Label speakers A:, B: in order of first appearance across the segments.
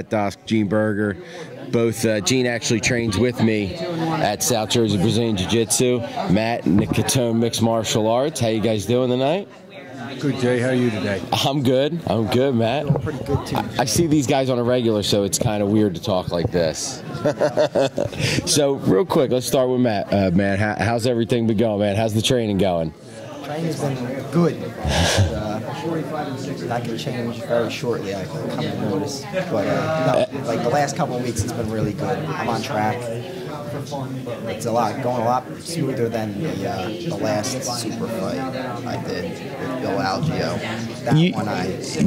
A: Matt Dosk, Gene Berger. Both Gene actually trains with me at South Jersey Brazilian Jiu-Jitsu. Matt and the Catone Mixed Martial Arts. How you guys doing tonight?
B: Good, Jay. How are you today?
A: I'm good, Matt.
C: Feeling pretty good too.
A: I see these guys on a regular, so it's kind of weird to talk like this. So, real quick, let's start with Matt. Man, how's everything been going, man? How's the training going?
C: Training's been good. That can change very shortly. I come to notice, but no, like the last couple of weeks, it's been really good. I'm on track. It's going a lot smoother than the last super fight I did with Bill Algeo.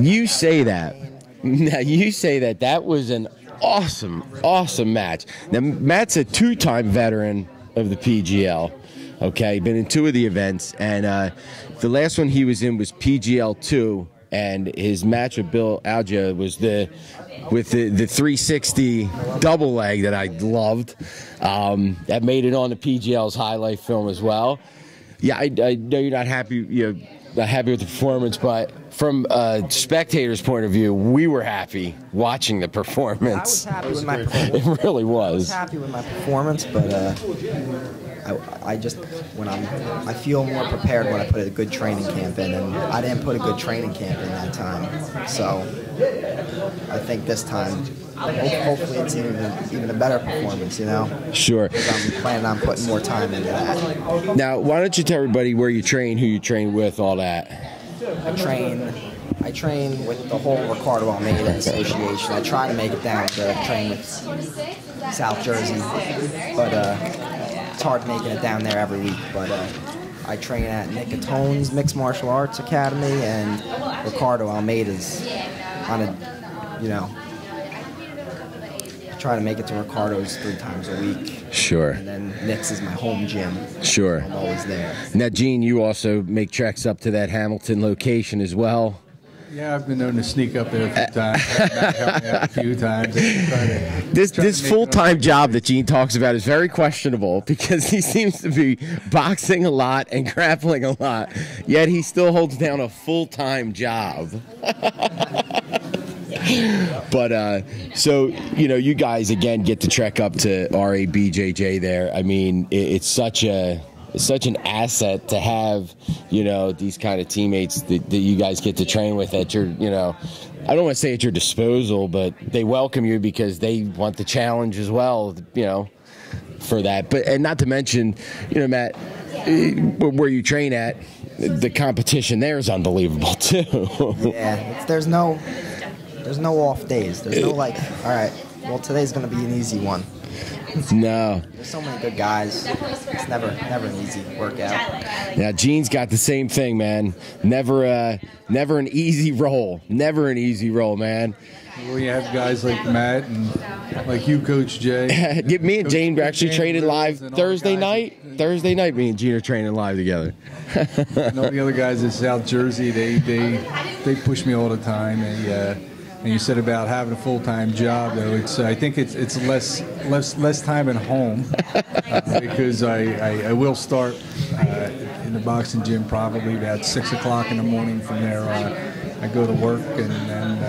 A: You say that. Now you say that. That was an awesome match. Now Matt's a two-time veteran of the PGL. Okay, been in 2 of the events, and the last one he was in was PGL 2, and his match with Bill Algeo was with the 360 double leg that I loved. That made it on the PGL's highlight film as well. Yeah, I know you're not happy. Not happy with the performance, but from a spectator's point of view, we were happy watching the performance.
C: I was happy with my performance.
A: It really was.
C: I was happy with my performance, but I feel more prepared when I put a good training camp in, and I didn't put a good training camp in that time. So I think this time, hopefully it's even a better performance, you know?
A: Sure.
C: I'm planning on putting more time into that.
A: Now, why don't you tell everybody where you train, who you train with, all that?
C: I train with the whole Ricardo Almeida Association. I try to make it down to train with South Jersey, but it's hard making it down there every week. But I train at Nick Catone's Mixed Martial Arts Academy and Ricardo Almeida's on try to make it to Ricardo's 3 times a week.
A: Sure.
C: And then Nick's is my home gym.
A: Sure.
C: I'm always there.
A: Now, Gene, you also make treks up to that Hamilton location as well.
B: Yeah, I've been known to sneak up there a few times. Help me out a few times.
A: This full-time job that Gene talks about is very questionable because he seems to be boxing a lot and grappling a lot, yet he still holds down a full-time job. But so you guys again get to trek up to SJBJJ there. I mean, it's such an asset to have these kind of teammates that you guys get to train with at your I don't want to say at your disposal, but they welcome you because they want the challenge as well, for that. But and not to mention, Matt, where you train at, the competition there is unbelievable too.
C: Yeah, there's no off days. There's no all right, well, today's going to be an easy one.
A: No.
C: There's so many good guys. It's never an easy workout.
A: Now, Gene's got the same thing, man. Never an easy roll. Never an easy roll, man.
B: Well, you have guys like Matt and like you, Coach Jay.
A: Me and Gene actually traded live Thursday night. Thursday night, me and Gene are training live together.
B: And all the other guys in South Jersey, they push me all the time. And you said about having a full-time job, though. I think it's less time at home because I will start in the boxing gym probably about 6 o'clock in the morning. From there, I go to work and then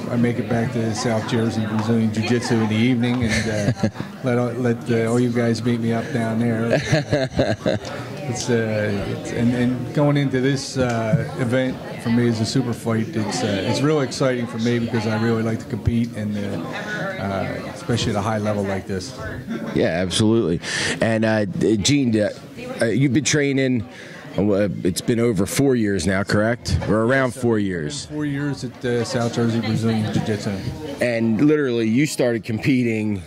B: I make it back to South Jersey Brazilian Jiu-Jitsu in the evening and let all you guys meet me up down there. And going into this event for me as a super fight, it's really exciting for me because I really like to compete and especially at a high level like this.
A: Yeah, absolutely. And Gene, you've been training. It's been over 4 years now, correct? Or around 4 years.
B: 4 years at South Jersey Brazilian Jiu-Jitsu.
A: And literally, you started competing.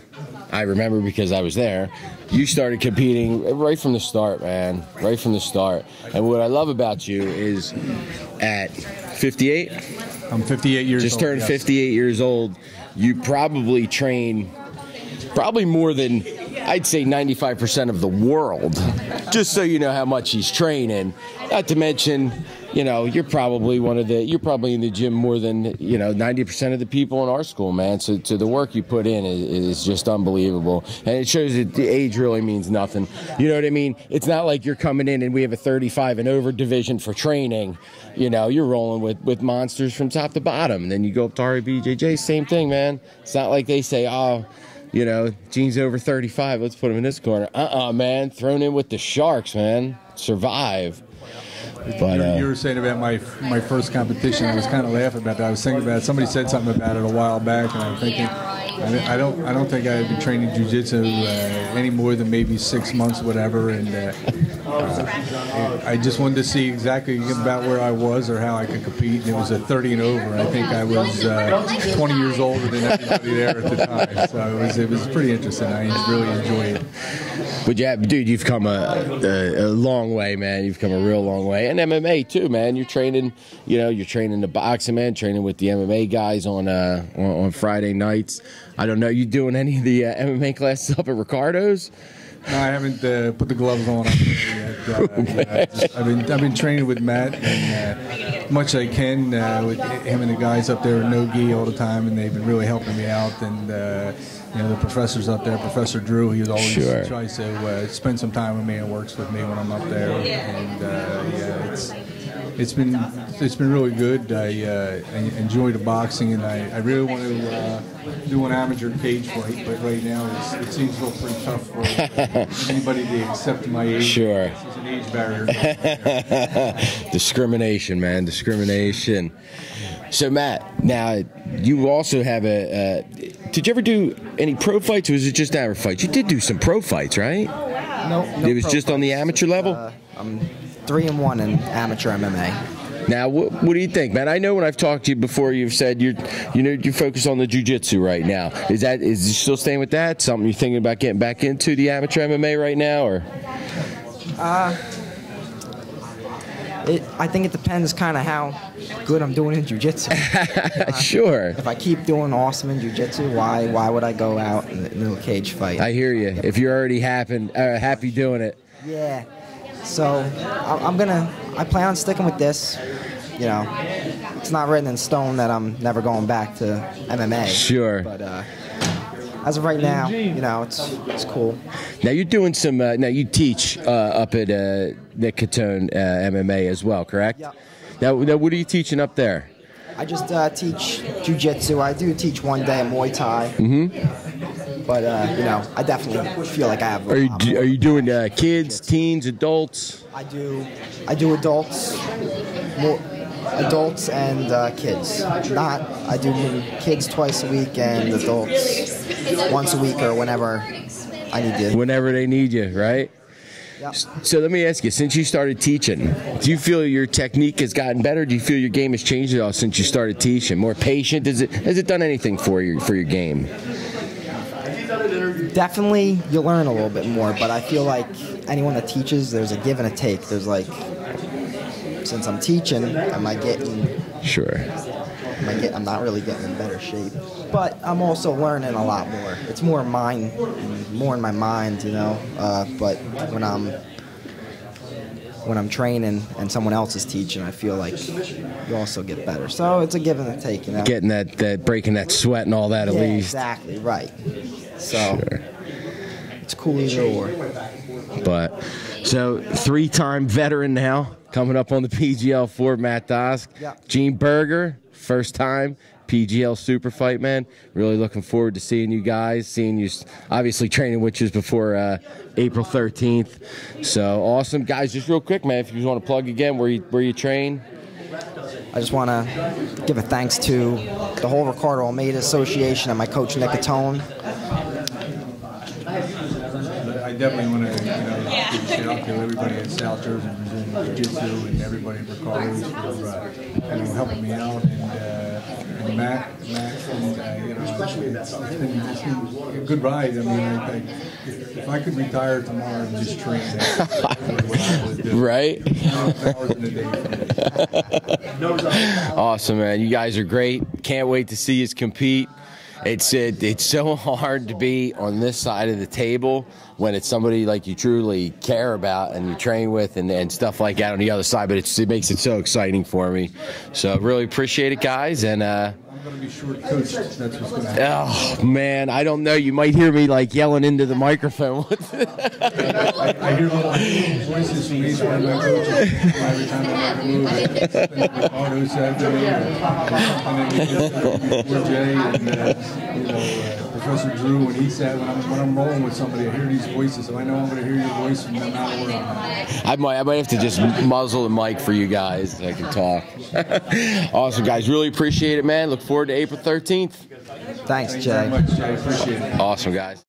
A: I remember because I was there. You started competing right from the start, man. Right from the start. And what I love about you is at 58?
B: I'm 58 years old.
A: Just turned 58 years old. You probably train more than, I'd say, 95% of the world. just so you know how much he's training. Not to mention, you know, you're probably in the gym more than, you know, 90% of the people in our school, man. So the work you put in is just unbelievable. And it shows that the age really means nothing. You know what I mean? It's not like you're coming in and we have a 35 and over division for training. You know, you're rolling with monsters from top to bottom. And then you go up to SJBJJ, same thing, man. It's not like they say, oh, you know, Gene's over 35, let's put him in this corner. Man, thrown in with the sharks, man. Survive. But,
B: you were saying about my first competition. I was kind of laughing about that. I was thinking about it. Somebody said something about it a while back, and I'm thinking, I don't think I've been training jiu-jitsu any more than maybe 6 months, whatever. And I just wanted to see exactly about where I was or how I could compete. And it was a 30 and over. I think I was 20 years older than everybody there at the time. So it was pretty interesting. I really enjoyed it.
A: But yeah, dude, you've come a long way, man. You've come a real long way. And MMA too, man. You're training, you know, you're training the boxing, man, training with the MMA guys on Friday nights. I don't know, you doing any of the MMA classes up at Ricardo's?
B: No, I haven't put the gloves on yet. I've been training with Matt and much I can with him and the guys up there with no gi all the time, and they've been really helping me out. And you know, the professors up there, Professor Drew, he was always tries to spend some time with me and works with me when I'm up there. And yeah, it's been really good. I enjoy the boxing, and I really want to do an amateur cage fight, but right now it seems real pretty tough for anybody to accept my age.
A: Sure.
B: There's an age barrier.
A: Discrimination, man, discrimination. So Matt, now you also have did you ever do any pro fights, or was it just amateur fights? You did do some pro fights, right?
C: No,
A: it was just on the amateur level?
C: I'm 3-1 in amateur MMA.
A: Now, what do you think, man? I know when I've talked to you before, you've said you focus on the jiu-jitsu right now. Is you still staying with that? Something you're thinking about getting back into the amateur MMA right now, or?
C: I think it depends kind of how good I'm doing in jiu-jitsu.
A: Sure.
C: If I keep doing awesome in jiu-jitsu, why would I go out in a little cage fight?
A: I hear you. If you're already happy doing it.
C: Yeah. So I plan on sticking with this. You know, it's not written in stone that I'm never going back to MMA.
A: Sure.
C: But as of right now, you know, it's cool.
A: Now you're doing some. Now you teach up at the Catone MMA as well, correct?
C: Yeah.
A: Now, what are you teaching up there?
C: I just teach jiu-jitsu. I do teach one day of Muay Thai. Mm-hmm. But you know, I definitely feel like I have. Are
A: you doing kids, teens, adults?
C: I do adults, adults and kids. I do kids twice a week and adults once a week or whenever I need to.
A: Whenever they need you, right?
C: Yep.
A: So let me ask you, since you started teaching, do you feel your technique has gotten better? Do you feel your game has changed at all since you started teaching? More patient? Has it done anything for your game?
C: Definitely, you learn a little bit more, but I feel like anyone that teaches, there's a give and a take. There's like, since I'm teaching, am I getting...
A: Sure.
C: I'm not really getting in better shape, but I'm also learning a lot more. It's more in my mind, you know. But when I'm training and someone else is teaching, I feel like you also get better. So it's a give and a take, you know.
A: Getting that breaking that sweat and all that, at least.
C: Exactly right. So sure. It's cool either or.
A: But so 3-time veteran now, coming up on the PGL for Matt Dosk.
C: Yep.
A: Gene Berger, first time PGL super fight, man. Really looking forward to seeing you guys, seeing you obviously training with you before April 13th. So awesome. Guys, just real quick, man, if you just want to plug again where you train.
C: I just want to give a thanks to the whole Ricardo Almeida Association and my coach, Nick Catone.
B: I definitely want to give a shout out to everybody at South Jersey Brazilian Jiu-Jitsu and everybody at Ricardo's for helping me out, and Matt, and it's been a good ride. I mean, if I could retire tomorrow and just train,
A: right?
B: Hours in a day for me.
A: Awesome, man. You guys are great. Can't wait to see you compete. it's so hard to be on this side of the table when it's somebody like you truly care about and you train with and stuff like that on the other side. But it makes it so exciting for me. So really appreciate it, guys. And
B: I'm going to be short coached. That's what's going to happen.
A: oh man, I don't know. You might hear me like yelling into the microphone.
B: I hear little voices from each one of my coaches every time I make a move. Like Otto said to me, or Jay, and Professor Drew when he said when I'm rolling with somebody, I hear these voices, so I know I'm going to hear your voice from no matter where I'm at.
A: I might have to just muzzle the mic for you guys so I can talk. Awesome, guys. Really appreciate it, man. Look forward to April 13th.
C: Thanks, Jay.
B: Thank you very much, Jay. Appreciate it.
A: Awesome, guys.